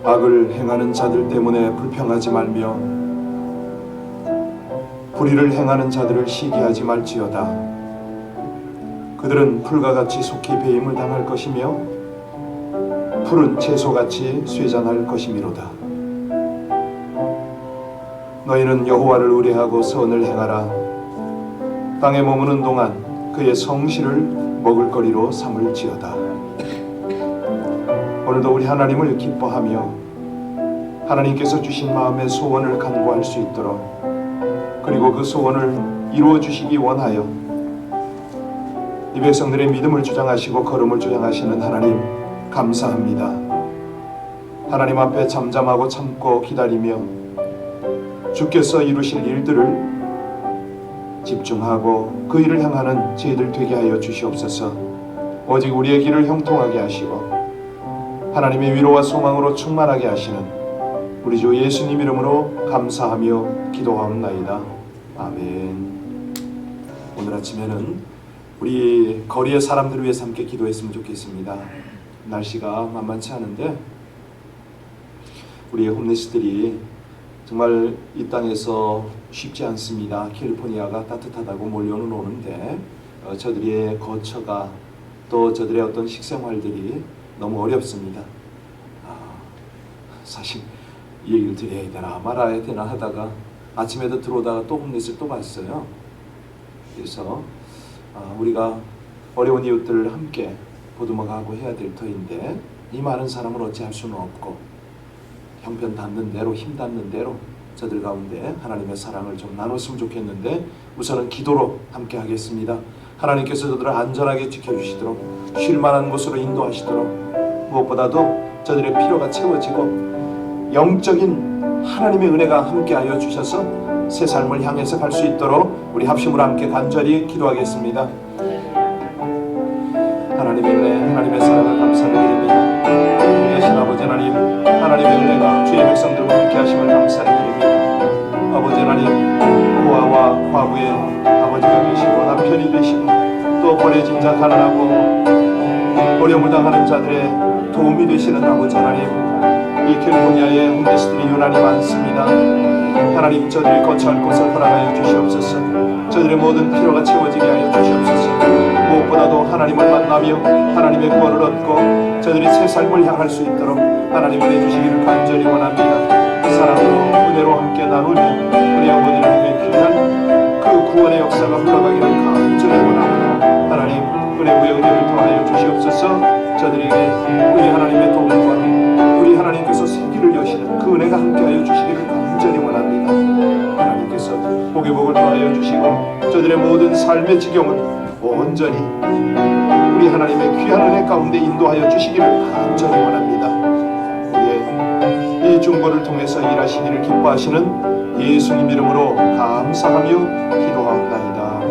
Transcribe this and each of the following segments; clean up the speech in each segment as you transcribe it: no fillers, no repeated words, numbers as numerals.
악을 행하는 자들 때문에 불평하지 말며 불의를 행하는 자들을 시기하지 말지어다. 그들은 풀과 같이 속히 배임을 당할 것이며 푸른 채소같이 쇠잔할 것이미로다. 너희는 여호와를 의뢰하고 선을 행하라. 땅에 머무는 동안 그의 성실을 먹을거리로 삼을지어다. 오늘도 우리 하나님을 기뻐하며 하나님께서 주신 마음의 소원을 간구할 수 있도록, 그리고 그 소원을 이루어 주시기 원하여 이 백성들의 믿음을 주장하시고 걸음을 주장하시는 하나님 감사합니다. 하나님 앞에 잠잠하고 참고 기다리며 주께서 이루실 일들을 집중하고 그 일을 향하는 저희들 되게 하여 주시옵소서. 오직 우리의 길을 형통하게 하시고 하나님의 위로와 소망으로 충만하게 하시는 우리 주 예수님 이름으로 감사하며 기도하옵나이다. 아멘. 오늘 아침에는 우리 거리의 사람들을 위해서 함께 기도했으면 좋겠습니다. 날씨가 만만치 않은데 우리 홈리스들이 정말 이 땅에서 쉽지 않습니다. 캘리포니아가 따뜻하다고 몰려는 오는데 저들의 거처가 또 저들의 어떤 식생활들이 너무 어렵습니다. 사실 이 얘기를 드려야 되나 말아야 되나 하다가 아침에도 들어오다가 또 홈리스를 또 봤어요. 그래서 우리가 어려운 이웃들을 함께 보듬어가고 해야 될 터인데 이 많은 사람을 어찌할 수는 없고 형편 닿는 대로 힘 닿는 대로 저들 가운데 하나님의 사랑을 좀 나눴으면 좋겠는데 우선은 기도로 함께 하겠습니다. 하나님께서 저들을 안전하게 지켜주시도록 쉴 만한 곳으로 인도하시도록 무엇보다도 저들의 필요가 채워지고 영적인 하나님의 은혜가 함께하여 주셔서 새 삶을 향해서 갈 수 있도록 우리 합심으로 함께 간절히 기도하겠습니다. 하나님의 은혜, 하나님의 사랑을 감사드립니다. 우리 여신 아버지 하나님, 하나님의 은혜가 주의 백성들과 함께 하심을 감사드립니다. 아버지 하나님, 고아와 과부의 아버지가 계시고 남편이 되시고 또 버려진 자, 가난하고 어려움을 당하는 자들의 도움이 되시는 아버지 하나님, 이 캘리포니아의 홈리스들이 유난히 많습니다. 하나님, 저들이 거처할 곳을 허락하여 주시옵소서. 저들의 모든 필요가 채워지게 하여 주시옵소서. 무엇보다도 하나님을 만나며 하나님의 구원을 얻고 저들이 새 삶을 향할 수 있도록 하나님이 내주시기를 간절히 원합니다. 사랑으로 은혜로 함께 나누며 우리 아버지를 위해 귀한 그 구원의 역사가 흘러가기를 간절히 원합니다. 하나님, 은혜 위에 은혜를 더하여 주시옵소서. 저들에게 우리 하나님의 도움과 우리 하나님께서 생기를 여시는 그 은혜가 함께하여 주시기를 간절히 원합니다. 하나님께서 복의 복을 더하여 주시고 저들의 모든 삶의 지경을 온전히 우리 하나님의 귀한 은혜 가운데 인도하여 주시기를 간절히 원합니다. 우리의 이 중보를 통해서 일하시기를 기뻐하시는 예수님 이름으로 감사하며 기도하옵나이다.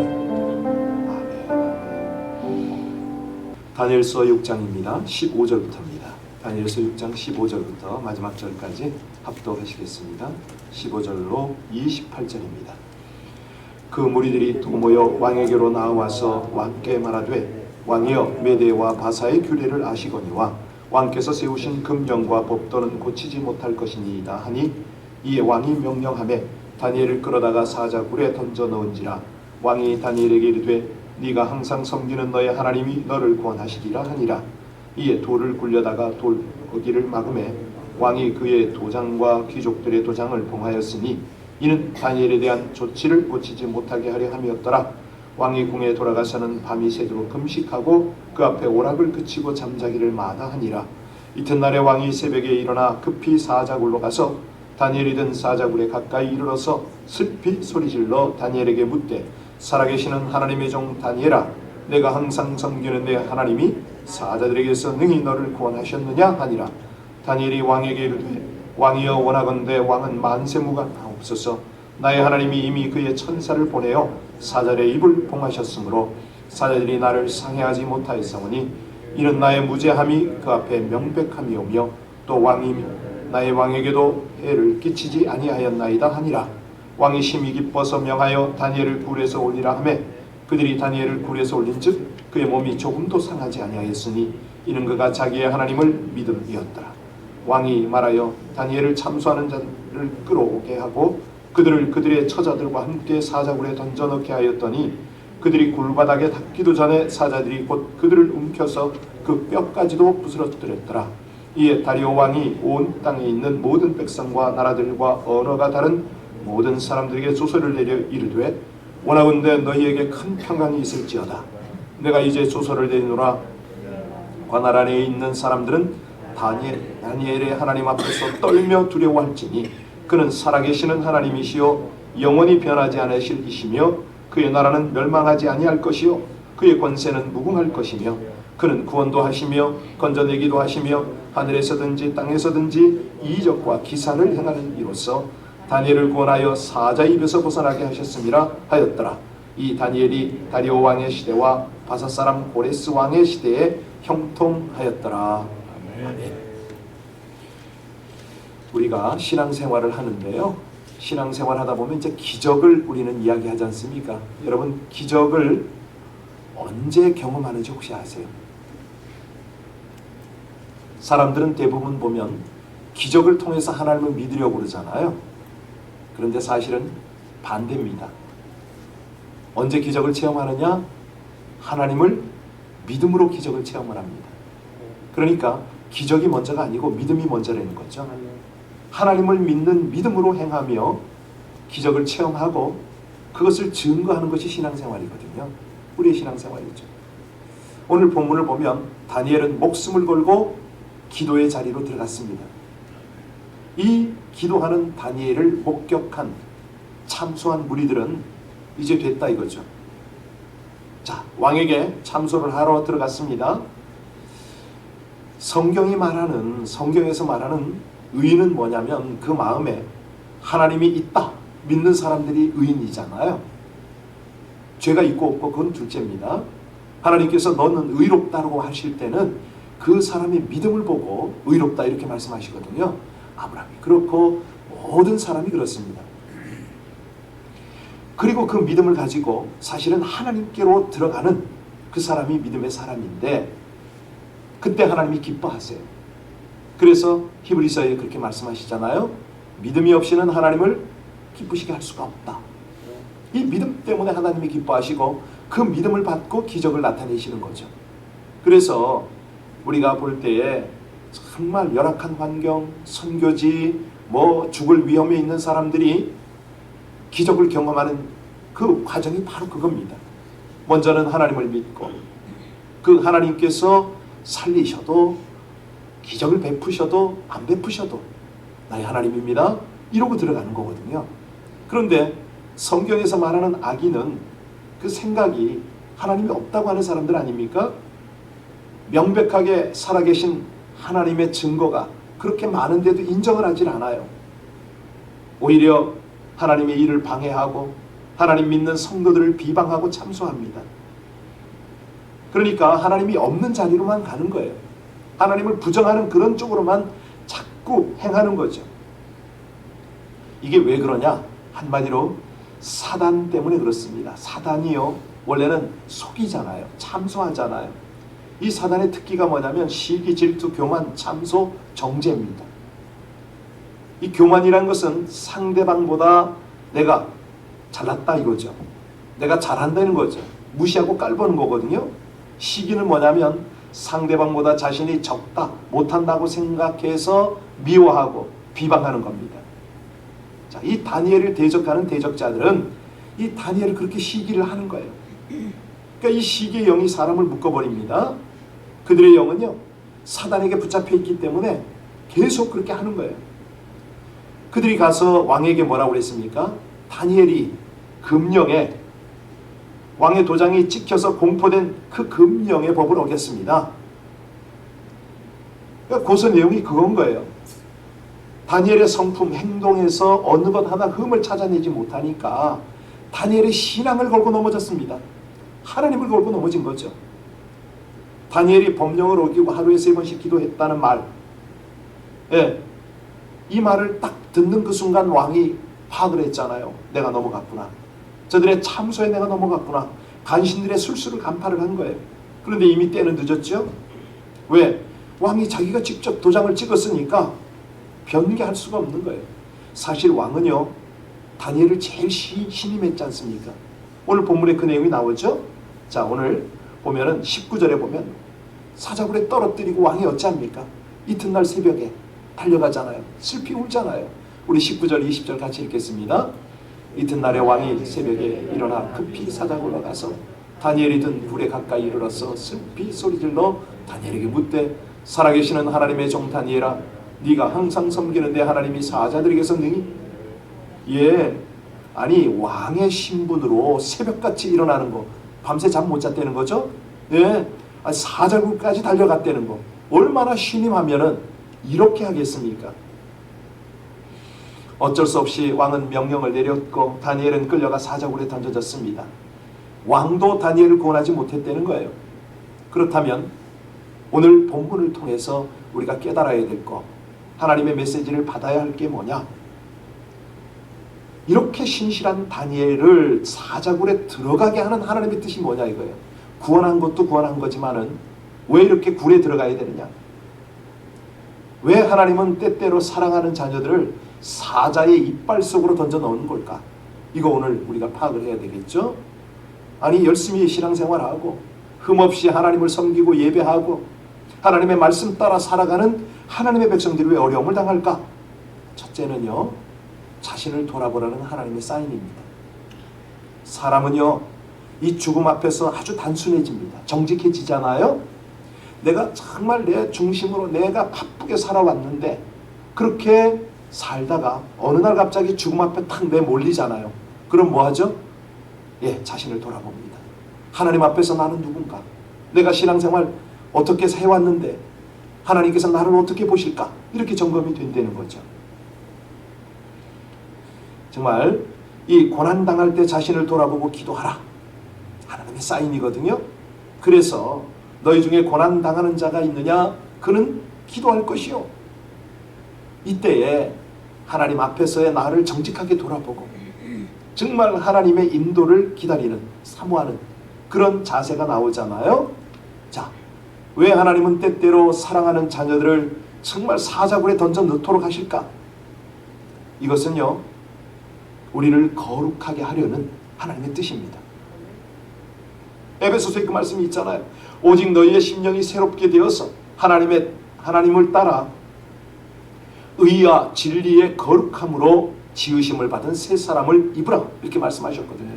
아멘. 다니엘서 6장입니다. 15절부터입니다. 다니엘서 6장 15절부터 마지막 절까지 합독하시겠습니다. 15절로 28절입니다. 그 무리들이 또 모여 왕에게로 나와서 왕께 말하되, 왕이여, 메대와 바사의 규례를 아시거니와 왕께서 세우신 금령과 법도는 고치지 못할 것이니이다 하니, 이에 왕이 명령하매 다니엘을 끌어다가 사자굴에 던져 넣은지라. 왕이 다니엘에게 이르되, 네가 항상 섬기는 너의 하나님이 너를 구원하시리라 하니라. 이에 돌을 굴려다가 돌거기를 막음에 왕이 그의 도장과 귀족들의 도장을 봉하였으니 이는 다니엘에 대한 조치를 고치지 못하게 하려 함이었더라. 왕이 궁에 돌아가서는 밤이 새도록 금식하고 그 앞에 오락을 그치고 잠자기를 마다하니라. 이튿날에 왕이 새벽에 일어나 급히 사자굴로 가서 다니엘이 든 사자굴에 가까이 이르러서 슬피 소리질러 다니엘에게 묻되, 살아계시는 하나님의 종 다니엘아, 내가 항상 섬기는 내 하나님이 사자들에게서 능히 너를 구원하셨느냐 하니라. 다니엘이 왕에게 이르되, 왕이여, 원하건대 왕은 만세무가 하옵소서. 나의 하나님이 이미 그의 천사를 보내어 사자의 입을 봉하셨으므로 사자들이 나를 상해하지 못하였사오니 이는 나의 무죄함이 그 앞에 명백함이오며 또 왕이 나의 왕에게도 해를 끼치지 아니하였나이다 하니라. 왕이 심히 기뻐서 명하여 다니엘을 굴에서 올리라 하매 그들이 다니엘을 굴에서 올린즉 그의 몸이 조금도 상하지 아니하였으니 이는 그가 자기의 하나님을 믿음이었더라. 왕이 말하여 다니엘을 참수하는 자를 끌어오게 하고 그들을 그들의 처자들과 함께 사자굴에 던져넣게 하였더니 그들이 굴바닥에 닿기도 전에 사자들이 곧 그들을 움켜서 그 뼈까지도 부스러뜨렸더라. 이에 다리오 왕이 온 땅에 있는 모든 백성과 나라들과 언어가 다른 모든 사람들에게 조서를 내려 이르되 원하건대 너희에게 큰 평강이 있을지어다. 내가 이제 조서를 내리노라. 관할 안에 있는 사람들은 다니엘의 하나님 앞에서 떨며 두려워할지니 그는 살아계시는 하나님이시요 영원히 변하지 않으실 이시며 그의 나라는 멸망하지 아니할 것이요 그의 권세는 무궁할 것이며 그는 구원도 하시며 건져내기도 하시며 하늘에서든지 땅에서든지 이적과 기사를 행하는 이로써 다니엘을 구원하여 사자 입에서 벗어나게 하셨음이라 하였더라. 이 다니엘이 다리오 왕의 시대와 바사 사람 고레스 왕의 시대에 형통하였더라. 아멘. 우리가 신앙생활을 하는데요, 신앙생활 하다 보면 이제 기적을 우리는 이야기하지 않습니까? 여러분, 기적을 언제 경험하는지 혹시 아세요? 사람들은 대부분 보면 기적을 통해서 하나님을 믿으려고 그러잖아요. 그런데 사실은 반대입니다. 언제 기적을 체험하느냐? 하나님을 믿음으로 기적을 체험을 합니다. 그러니까 기적이 먼저가 아니고 믿음이 먼저라는 거죠. 하나님을 믿는 믿음으로 행하며 기적을 체험하고 그것을 증거하는 것이 신앙생활이거든요. 우리의 신앙생활이죠. 오늘 본문을 보면 다니엘은 목숨을 걸고 기도의 자리로 들어갔습니다. 이 기도하는 다니엘을 목격한 참소한 무리들은 이제 됐다 이거죠. 자, 왕에게 참소를 하러 들어갔습니다. 성경에서 말하는 의인은 뭐냐면 그 마음에 하나님이 있다 믿는 사람들이 의인이잖아요. 죄가 있고 없고 그건 둘째입니다. 하나님께서 너는 의롭다라고 하실 때는 그 사람의 믿음을 보고 의롭다 이렇게 말씀하시거든요. 아브라함이 그렇고 모든 사람이 그렇습니다. 그리고 그 믿음을 가지고 사실은 하나님께로 들어가는 그 사람이 믿음의 사람인데 그때 하나님이 기뻐하세요. 그래서 히브리서에 그렇게 말씀하시잖아요. 믿음이 없이는 하나님을 기쁘시게 할 수가 없다. 이 믿음 때문에 하나님이 기뻐하시고 그 믿음을 받고 기적을 나타내시는 거죠. 그래서 우리가 볼 때에 정말 열악한 환경, 선교지, 죽을 위험에 있는 사람들이 기적을 경험하는 그 과정이 바로 그겁니다. 먼저는 하나님을 믿고 그 하나님께서 살리셔도 기적을 베푸셔도 안 베푸셔도 나의 하나님입니다. 이러고 들어가는 거거든요. 그런데 성경에서 말하는 악인은 그 생각이 하나님이 없다고 하는 사람들 아닙니까? 명백하게 살아계신 하나님의 증거가 그렇게 많은데도 인정을 하질 않아요. 오히려 하나님의 일을 방해하고 하나님 믿는 성도들을 비방하고 참소합니다. 그러니까 하나님이 없는 자리로만 가는 거예요. 하나님을 부정하는 그런 쪽으로만 자꾸 행하는 거죠. 이게 왜 그러냐? 한마디로 사단 때문에 그렇습니다. 사단이요, 원래는 속이잖아요. 참소하잖아요. 이 사단의 특기가 뭐냐면 시기, 질투, 교만, 참소, 정죄입니다. 이 교만이란 것은 상대방보다 내가 잘났다 이거죠. 내가 잘한다는 거죠. 무시하고 깔보는 거거든요. 시기는 뭐냐면 상대방보다 자신이 적다, 못한다고 생각해서 미워하고 비방하는 겁니다. 자, 이 다니엘을 대적하는 대적자들은 이 다니엘을 그렇게 시기를 하는 거예요. 그러니까 이 시기의 영이 사람을 묶어버립니다. 그들의 영은요, 사단에게 붙잡혀 있기 때문에 계속 그렇게 하는 거예요. 그들이 가서 왕에게 뭐라고 그랬습니까? 다니엘이 금령에 왕의 도장이 찍혀서 공포된 그 금령의 법을 어겼습니다. 그러니까 고소 내용이 그건 거예요. 다니엘의 성품, 행동에서 어느 것 하나 흠을 찾아내지 못하니까 다니엘의 신앙을 걸고 넘어졌습니다. 하나님을 걸고 넘어진 거죠. 다니엘이 법령을 어기고 하루에 3번씩 기도했다는 말, 이 말을 딱 듣는 그 순간 왕이 파악을 했잖아요. 내가 넘어갔구나. 저들의 참소에 내가 넘어갔구나. 간신들의 술수를 간파를 한 거예요. 그런데 이미 때는 늦었죠. 왜? 왕이 자기가 직접 도장을 찍었으니까 변개할 수가 없는 거예요. 사실 왕은요, 다니엘을 제일 신임했지 않습니까? 오늘 본문에 그 내용이 나오죠. 자, 오늘 보면은 19절에 보면 사자굴에 떨어뜨리고 왕이 어찌합니까? 이튿날 새벽에 달려가잖아요. 슬피 울잖아요. 우리 19절 20절 같이 읽겠습니다. 이튿날에 왕이 새벽에 일어나 급히 사자굴로 가서 다니엘이 든 굴에 가까이 이르러서 슬피 소리질러 다니엘에게 묻되 살아계시는 하나님의 종 다니엘아, 네가 항상 섬기는데 하나님이 사자들에게서 능히? 예, 아니 왕의 신분으로 새벽같이 일어나는 거, 밤새 잠 못 잤다는 거죠. 예, 사자굴까지 달려갔다는 거, 얼마나 신임하면은 이렇게 하겠습니까? 어쩔 수 없이 왕은 명령을 내렸고 다니엘은 끌려가 사자굴에 던져졌습니다. 왕도 다니엘을 구원하지 못했다는 거예요. 그렇다면 오늘 본문을 통해서 우리가 깨달아야 될 거, 하나님의 메시지를 받아야 할 게 뭐냐? 이렇게 신실한 다니엘을 사자굴에 들어가게 하는 하나님의 뜻이 뭐냐 이거예요. 구원한 것도 구원한 거지만은 왜 이렇게 굴에 들어가야 되느냐? 왜 하나님은 때때로 사랑하는 자녀들을 사자의 이빨 속으로 던져 넣는 걸까? 이거 오늘 우리가 파악을 해야 되겠죠? 아니 열심히 신앙생활하고 흠없이 하나님을 섬기고 예배하고 하나님의 말씀 따라 살아가는 하나님의 백성들이 왜 어려움을 당할까? 첫째는요, 자신을 돌아보라는 하나님의 사인입니다. 사람은요, 이 죽음 앞에서 아주 단순해집니다. 정직해지잖아요. 내가 정말 내 중심으로 내가 바쁘게 살아왔는데 그렇게 살다가 어느 날 갑자기 죽음 앞에 탁 내몰리잖아요. 그럼 뭐 하죠? 예, 자신을 돌아봅니다. 하나님 앞에서 나는 누군가? 내가 신앙생활 어떻게 해왔는데 하나님께서 나를 어떻게 보실까? 이렇게 점검이 된다는 거죠. 정말 이 고난당할 때 자신을 돌아보고 기도하라, 하나님의 사인이거든요. 그래서 너희 중에 고난당하는 자가 있느냐? 그는 기도할 것이요. 이때에 하나님 앞에서의 나를 정직하게 돌아보고 정말 하나님의 인도를 기다리는, 사모하는 그런 자세가 나오잖아요. 자, 왜 하나님은 때때로 사랑하는 자녀들을 정말 사자굴에 던져 넣도록 하실까? 이것은요, 우리를 거룩하게 하려는 하나님의 뜻입니다. 에베소서에 그 말씀이 있잖아요. 오직 너희의 심령이 새롭게 되어서 하나님을 따라 의와 진리의 거룩함으로 지으심을 받은 새 사람을 입으라, 이렇게 말씀하셨거든요.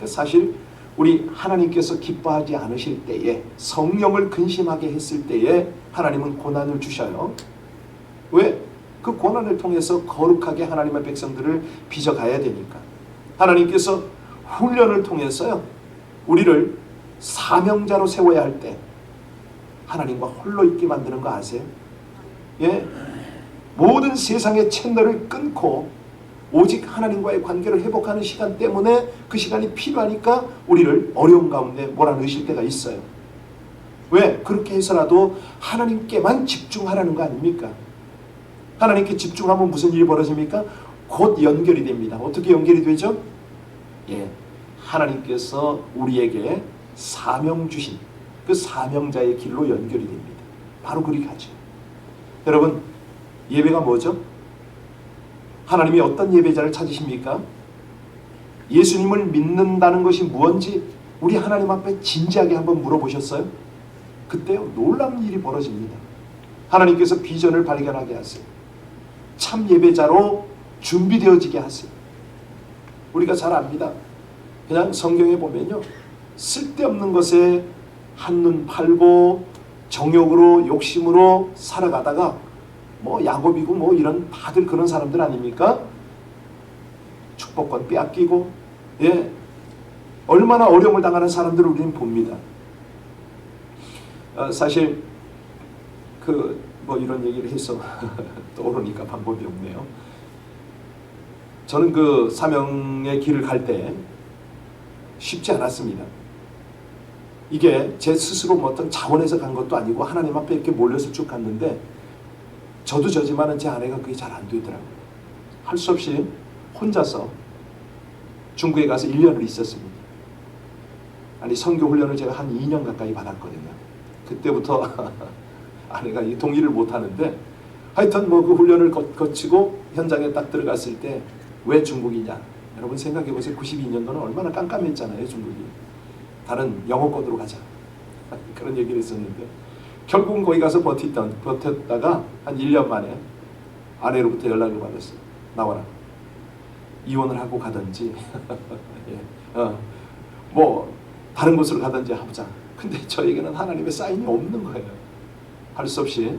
사실 우리 하나님께서 기뻐하지 않으실 때에, 성령을 근심하게 했을 때에 하나님은 고난을 주셔요. 왜? 그 고난을 통해서 거룩하게 하나님의 백성들을 빚어가야 되니까. 하나님께서 훈련을 통해서요, 우리를 사명자로 세워야 할 때 하나님과 홀로 있게 만드는 거 아세요? 예, 모든 세상의 채널을 끊고 오직 하나님과의 관계를 회복하는 시간 때문에 그 시간이 필요하니까 우리를 어려운 가운데 몰아넣으실 때가 있어요. 왜? 그렇게 해서라도 하나님께만 집중하라는 거 아닙니까? 하나님께 집중하면 무슨 일이 벌어집니까? 곧 연결이 됩니다. 어떻게 연결이 되죠? 예, 하나님께서 우리에게 사명 주신 그 사명자의 길로 연결이 됩니다. 바로 그리 가죠. 여러분, 예배가 뭐죠? 하나님이 어떤 예배자를 찾으십니까? 예수님을 믿는다는 것이 무언지 우리 하나님 앞에 진지하게 한번 물어보셨어요? 그때요, 놀라운 일이 벌어집니다. 하나님께서 비전을 발견하게 하세요. 참 예배자로 준비되어지게 하세요. 우리가 잘 압니다. 그냥 성경에 보면요, 쓸데없는 것에 한눈 팔고 정욕으로 욕심으로 살아가다가 뭐 야곱이고 뭐 이런 다들 그런 사람들 아닙니까? 축복권 빼앗기고, 예, 얼마나 어려움을 당하는 사람들을 우리는 봅니다. 사실 그 뭐 이런 얘기를 해서 떠오르니까 방법이 없네요. 저는 그 사명의 길을 갈 때 쉽지 않았습니다. 이게 제 스스로 뭐 어떤 자원에서 간 것도 아니고 하나님 앞에 이렇게 몰려서 쭉 갔는데, 저도 저지만은 제 아내가 그게 잘 안 되더라고요. 할 수 없이 혼자서 중국에 가서 1년을 있었습니다. 아니, 선교 훈련을 제가 한 2년 가까이 받았거든요. 그때부터 아내가 이 동의를 못 하는데 하여튼 뭐 그 훈련을 거치고 현장에 딱 들어갔을 때 왜 중국이냐? 여러분 생각해 보세요. 92년도는 얼마나 깜깜했잖아요, 중국이. 다른 영어권으로 가자. 그런 얘기를 했었는데 결국은 거기 가서 버텼다가 한 1년 만에 아내로부터 연락을 받았어요. 나와라. 이혼을 하고 가든지 예. 뭐 다른 곳으로 가든지 하자. 근데 저에게는 하나님의 사인이 없는 거예요. 할 수 없이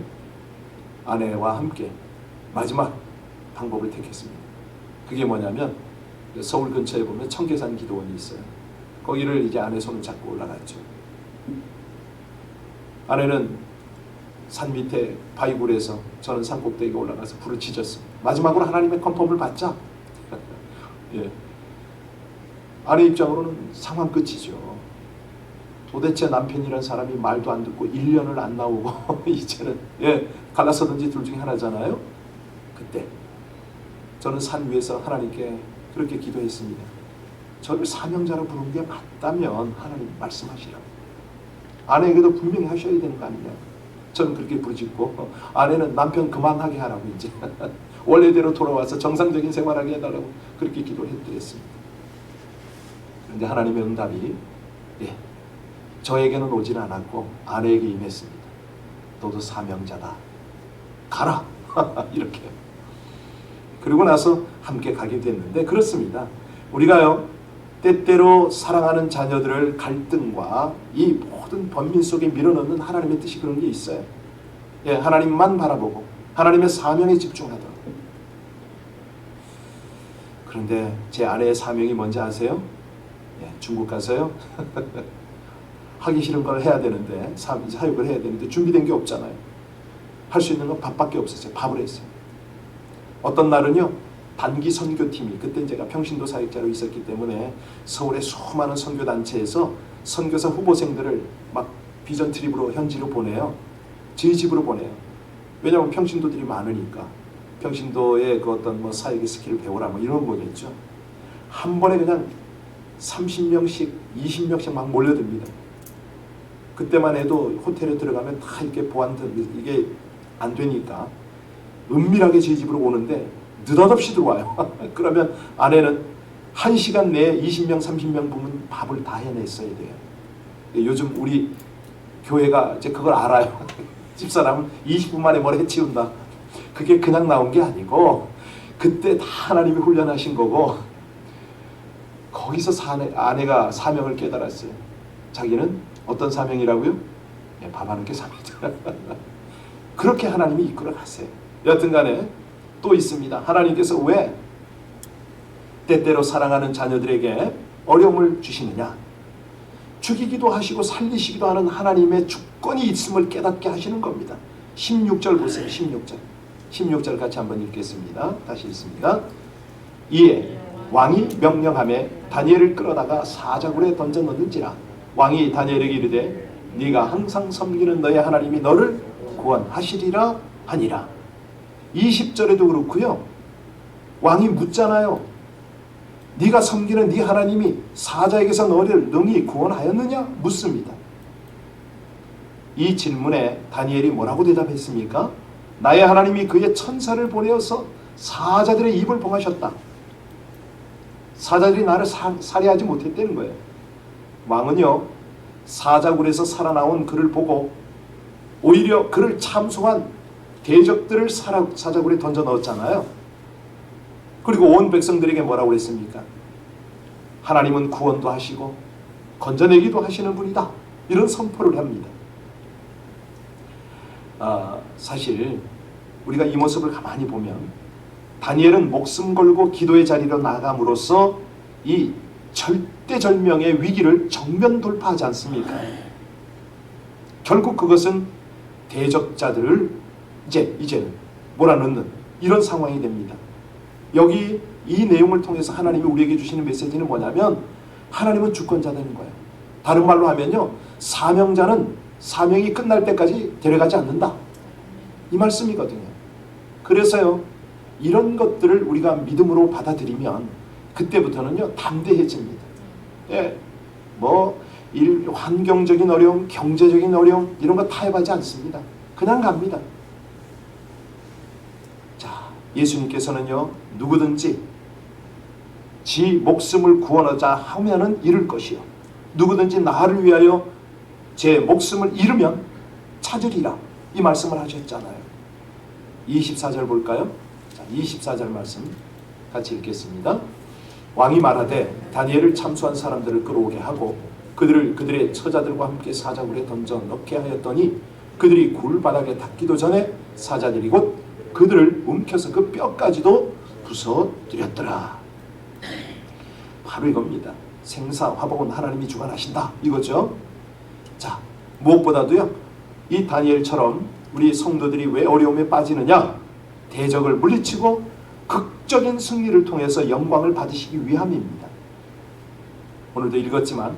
아내와 함께 마지막 방법을 택했습니다. 그게 뭐냐면 서울 근처에 보면 청계산 기도원이 있어요. 거기를 이제 아내 손을 잡고 올라갔죠. 아내는 산 밑에 바위굴에서 저는 산 꼭대기에 올라가서 부르짖었습니다. 마지막으로 하나님의 컨펌을 받자. 예. 아내 입장으로는 상황 끝이죠. 도대체 남편이란 사람이 말도 안 듣고 1년을 안 나오고 이제는 갈라서든지 둘 중에 하나잖아요. 그때 저는 산 위에서 하나님께 그렇게 기도했습니다. 저를 사명자로 부른 게 맞다면 하나님 말씀하시라고. 아내에게도 분명히 하셔야 되는 거 아니냐. 저는 그렇게 부르짖고 아내는 남편 그만하게 하라고 이제 원래대로 돌아와서 정상적인 생활하게 해달라고 그렇게 기도했습니다. 그런데 하나님의 응답이 저에게는 오지는 않았고 아내에게 임했습니다. 너도 사명자다. 가라. 이렇게. 그리고 나서 함께 가게 됐는데 그렇습니다. 우리가요 때때로 사랑하는 자녀들을 갈등과 이 모든 번민 속에 밀어넣는 하나님의 뜻이 그런 게 있어요. 하나님만 바라보고 하나님의 사명에 집중하도록. 그런데 제 아내의 사명이 뭔지 아세요? 중국 가서요 하기 싫은 걸 해야 되는데 사역을 해야 되는데 준비된 게 없잖아요. 할 수 있는 건 밥밖에 없었어요. 밥을 했어요. 어떤 날은요 단기 선교팀이, 그때 제가 평신도 사역자로 있었기 때문에 서울의 수많은 선교단체에서 선교사 후보생들을 막 비전 트립으로 현지로 보내요. 저희 집으로 보내요. 왜냐하면 평신도들이 많으니까. 평신도의 그 어떤 뭐 사역의 스킬을 배우라 뭐 이런 거겠죠. 한 번에 그냥 30명씩 20명씩 막 몰려듭니다. 그때만 해도 호텔에 들어가면 다 이렇게 보안들 이게 안 되니까 은밀하게 제 집으로 오는데 느닷없이 들어와요. 그러면 아내는 1시간 내에 20명 30명 보면 밥을 다 해냈어야 돼요. 요즘 우리 교회가 이제 그걸 알아요. 집사람은 20분 만에 뭘 해치운다. 그게 그냥 나온 게 아니고 그때 다 하나님이 훈련하신 거고, 거기서 아내가 사명을 깨달았어요. 자기는 어떤 사명이라고요? 밥하는 게 사명이다. 그렇게 하나님이 이끌어 가세요. 여튼 간에 또 있습니다. 하나님께서 왜 때때로 사랑하는 자녀들에게 어려움을 주시느냐? 죽이기도 하시고 살리시기도 하는 하나님의 주권이 있음을 깨닫게 하시는 겁니다. 16절 보세요. 16절 같이 한번 읽겠습니다. 다시 읽습니다. 이에 왕이 명령하매 다니엘을 끌어다가 사자굴에 던져 넣는지라. 왕이 다니엘에게 이르되 네가 항상 섬기는 너의 하나님이 너를 구원하시리라 하니라. 20절에도 그렇고요. 왕이 묻잖아요. 네가 섬기는 네 하나님이 사자에게서 너를 능히 구원하였느냐? 묻습니다. 이 질문에 다니엘이 뭐라고 대답했습니까? 나의 하나님이 그의 천사를 보내어서 사자들의 입을 봉하셨다. 사자들이 나를 살해하지 못했다는 거예요. 왕은요 사자굴에서 살아나온 그를 보고 오히려 그를 참소한 대적들을 사자굴에 던져 넣었잖아요. 그리고 온 백성들에게 뭐라고 했습니까? 하나님은 구원도 하시고 건져내기도 하시는 분이다. 이런 선포를 합니다. 사실 우리가 이 모습을 가만히 보면 다니엘은 목숨 걸고 기도의 자리로 나감으로써 이 절대절명의 위기를 정면 돌파하지 않습니까? 결국 그것은 대적자들을 이제는 몰아넣는 이런 상황이 됩니다. 여기 이 내용을 통해서 하나님이 우리에게 주시는 메시지는 뭐냐면 하나님은 주권자다는 거예요. 다른 말로 하면요, 사명자는 사명이 끝날 때까지 데려가지 않는다, 이 말씀이거든요. 그래서요 이런 것들을 우리가 믿음으로 받아들이면 그때부터는요 담대해집니다. 환경적인 어려움, 경제적인 어려움 이런 거 타협하지 않습니다. 그냥 갑니다. 자, 예수님께서는요, 누구든지 지 목숨을 구원하자 하면은 잃을 것이요, 누구든지 나를 위하여 제 목숨을 잃으면 찾으리라, 이 말씀을 하셨잖아요. 24절 볼까요? 자, 24절 말씀 같이 읽겠습니다. 왕이 말하되 다니엘을 참수한 사람들을 끌어오게 하고 그들을 그들의 처자들과 함께 사자굴에 던져 넣게 하였더니 그들이 굴바닥에 닿기도 전에 사자들이 곧 그들을 움켜서 그 뼈까지도 부서뜨렸더라. 바로 이겁니다. 생사 화복은 하나님이 주관하신다, 이거죠. 자, 무엇보다도요, 이 다니엘처럼 우리 성도들이 왜 어려움에 빠지느냐? 대적을 물리치고 극적인 승리를 통해서 영광을 받으시기 위함입니다. 오늘도 읽었지만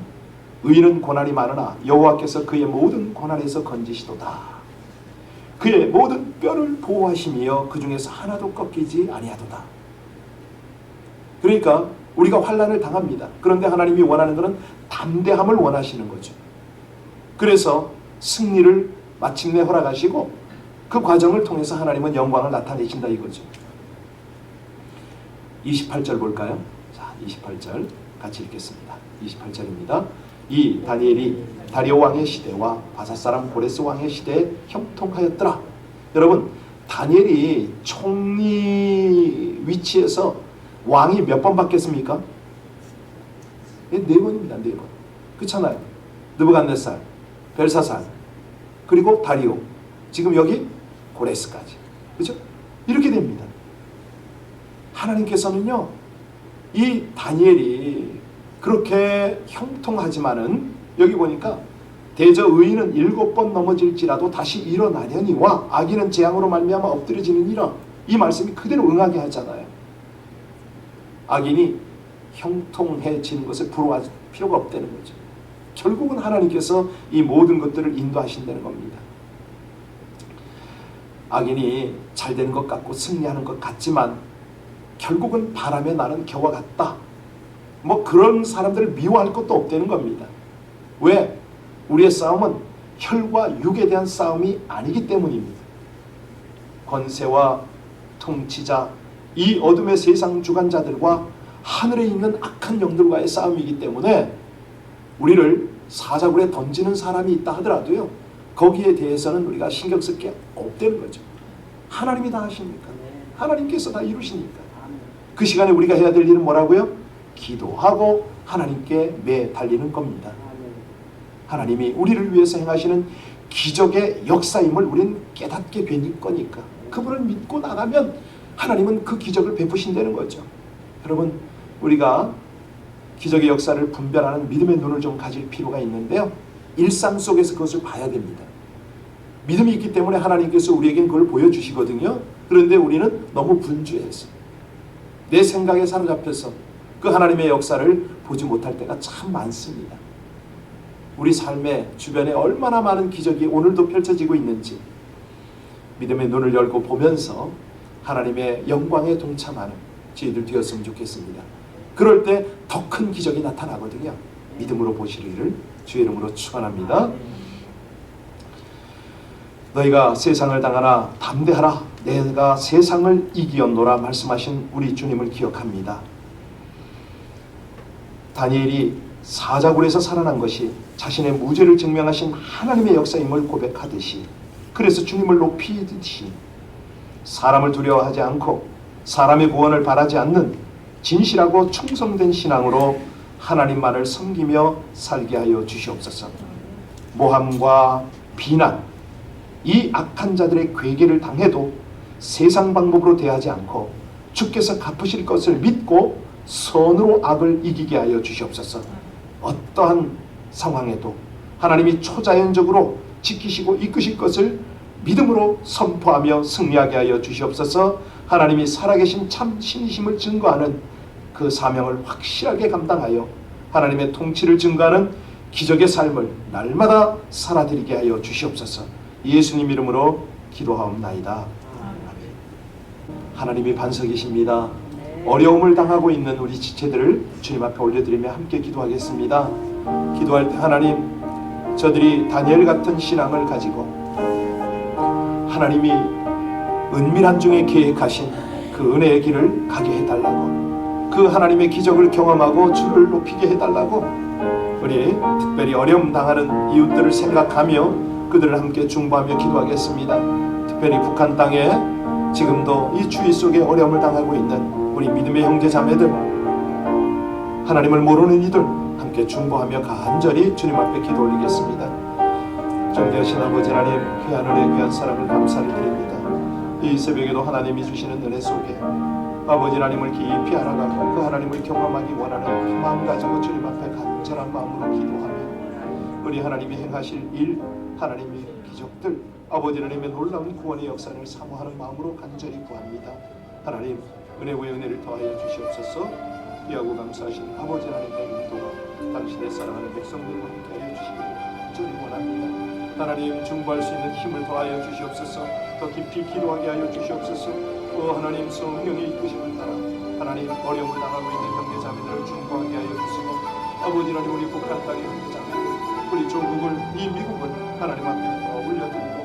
의인은 고난이 많으나 여호와께서 그의 모든 고난에서 건지시도다. 그의 모든 뼈를 보호하시며 그 중에서 하나도 꺾이지 아니하도다. 그러니까 우리가 환난을 당합니다. 그런데 하나님이 원하는 것은 담대함을 원하시는 거죠. 그래서 승리를 마침내 허락하시고 그 과정을 통해서 하나님은 영광을 나타내신다, 이거죠. 28절 볼까요? 자, 28절 같이 읽겠습니다. 28절입니다. 이 다니엘이 다리오 왕의 시대와 바사사람 고레스 왕의 시대에 형통하였더라. 여러분, 다니엘이 총리 위치에서 왕이 몇 번 바뀌었습니까? 네 번입니다. 4번. 그렇잖아요. 느부갓네살, 벨사살, 그리고 다리오, 지금 여기 고레스까지. 그렇죠? 이렇게 됩니다. 하나님께서는요, 이 다니엘이 그렇게 형통하지만은 여기 보니까 대저 의인은 7번 넘어질지라도 다시 일어나려니와 악인은 재앙으로 말미암아 엎드려지느니라, 이 말씀이 그대로 응하게 하잖아요. 악인이 형통해지는 것을 부러워할 필요가 없다는 거죠. 결국은 하나님께서 이 모든 것들을 인도하신다는 겁니다. 악인이 잘 되는 것 같고 승리하는 것 같지만 결국은 바람에 나는 겨와 같다, 뭐 그런 사람들을 미워할 것도 없다는 겁니다. 왜? 우리의 싸움은 혈과 육에 대한 싸움이 아니기 때문입니다. 권세와 통치자, 이 어둠의 세상 주관자들과 하늘에 있는 악한 영들과의 싸움이기 때문에 우리를 사자굴에 던지는 사람이 있다 하더라도요, 거기에 대해서는 우리가 신경 쓸 게 없다는 거죠. 하나님이 다 하시니까, 하나님께서 다 이루시니까. 그 시간에 우리가 해야 될 일은 뭐라고요? 기도하고 하나님께 매달리는 겁니다. 하나님이 우리를 위해서 행하시는 기적의 역사임을 우리는 깨닫게 된 거니까 그분을 믿고 나가면 하나님은 그 기적을 베푸신다는 거죠. 여러분, 우리가 기적의 역사를 분별하는 믿음의 눈을 좀 가질 필요가 있는데요, 일상 속에서 그것을 봐야 됩니다. 믿음이 있기 때문에 하나님께서 우리에겐 그걸 보여주시거든요. 그런데 우리는 너무 분주해서 내 생각에 사로잡혀서 그 하나님의 역사를 보지 못할 때가 참 많습니다. 우리 삶의 주변에 얼마나 많은 기적이 오늘도 펼쳐지고 있는지 믿음의 눈을 열고 보면서 하나님의 영광에 동참하는 저희들 되었으면 좋겠습니다. 그럴 때 더 큰 기적이 나타나거든요. 믿음으로 보시리를 주의 이름으로 축원합니다. 너희가 세상을 당하나 담대하라, 내가 세상을 이기었노라 말씀하신 우리 주님을 기억합니다. 다니엘이 사자굴에서 살아난 것이 자신의 무죄를 증명하신 하나님의 역사임을 고백하듯이, 그래서 주님을 높이듯이 사람을 두려워하지 않고 사람의 구원을 바라지 않는 진실하고 충성된 신앙으로 하나님만을 섬기며 살게 하여 주시옵소서. 모함과 비난, 이 악한 자들의 괴계를 당해도 세상 방법으로 대하지 않고 주께서 갚으실 것을 믿고 선으로 악을 이기게 하여 주시옵소서. 어떠한 상황에도 하나님이 초자연적으로 지키시고 이끄실 것을 믿음으로 선포하며 승리하게 하여 주시옵소서. 하나님이 살아계신 참 신이심을 증거하는 그 사명을 확실하게 감당하여 하나님의 통치를 증거하는 기적의 삶을 날마다 살아드리게 하여 주시옵소서. 예수님 이름으로 기도하옵나이다. 하나님이 반석이십니다. 어려움을 당하고 있는 우리 지체들을 주님 앞에 올려드리며 함께 기도하겠습니다. 기도할 때 하나님, 저들이 다니엘 같은 신앙을 가지고 하나님이 은밀한 중에 계획하신 그 은혜의 길을 가게 해달라고, 그 하나님의 기적을 경험하고 주를 높이게 해달라고, 우리 특별히 어려움 당하는 이웃들을 생각하며 그들을 함께 중보하며 기도하겠습니다. 특별히 북한 땅에 지금도 이 추위 속에 어려움을 당하고 있는 우리 믿음의 형제 자매들, 하나님을 모르는 이들 함께 중보하며 간절히 주님 앞에 기도 올리겠습니다. 존귀하신 아버지 하나님, 귀한 은혜, 귀한 사랑을 감사를 드립니다. 이 새벽에도 하나님이 주시는 은혜 속에 아버지 하나님을 깊이 알아가고 그 하나님을 경험하기 원하는 그 마음 가지고 주님 앞에 간절한 마음으로 기도하며 우리 하나님이 행하실 일, 하나님의 기적들, 아버지 하나님의 놀라운 구원의 역사를 사모하는 마음으로 간절히 구합니다. 하나님, 은혜 위에 은혜를 더하여 주시옵소서. 귀하고 감사하신 아버지 하나님의 인도가 당신의 사랑하는 백성들과 함께하여 주시기를 간절히 원합니다. 하나님, 중보할 수 있는 힘을 더하여 주시옵소서. 더 깊이 기도하게 하여 주시옵소서. 하나님, 성령의 이끄심을 따라 하나님, 어려움을 당하고 있는 형제 자매들을 중보하게 하여 주시고, 아버지 하나님, 우리 북한 땅의 형제 자매들, 우리 조국을, 이 미국을 하나님 앞에 더 올려드리고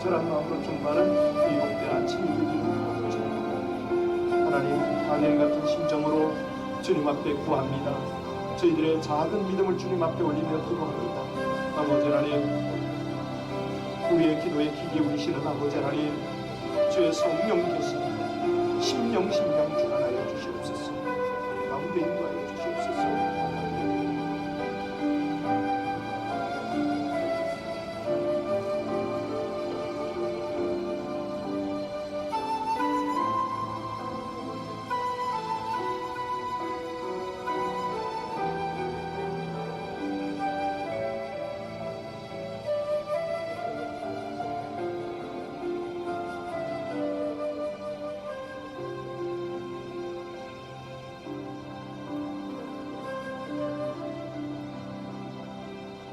절한 마음으로 중보하는 이 복된 아침 이르기를 하나님, 다니엘 같은 심정으로 주님 앞에 구합니다. 저희들의 작은 믿음을 주님 앞에 올리며 기도합니다. 아버지 하나님, 우리의 기도에 귀 기울이시는 아버지 하나님, 주의 성령 계십니다. 심령 주 하나님,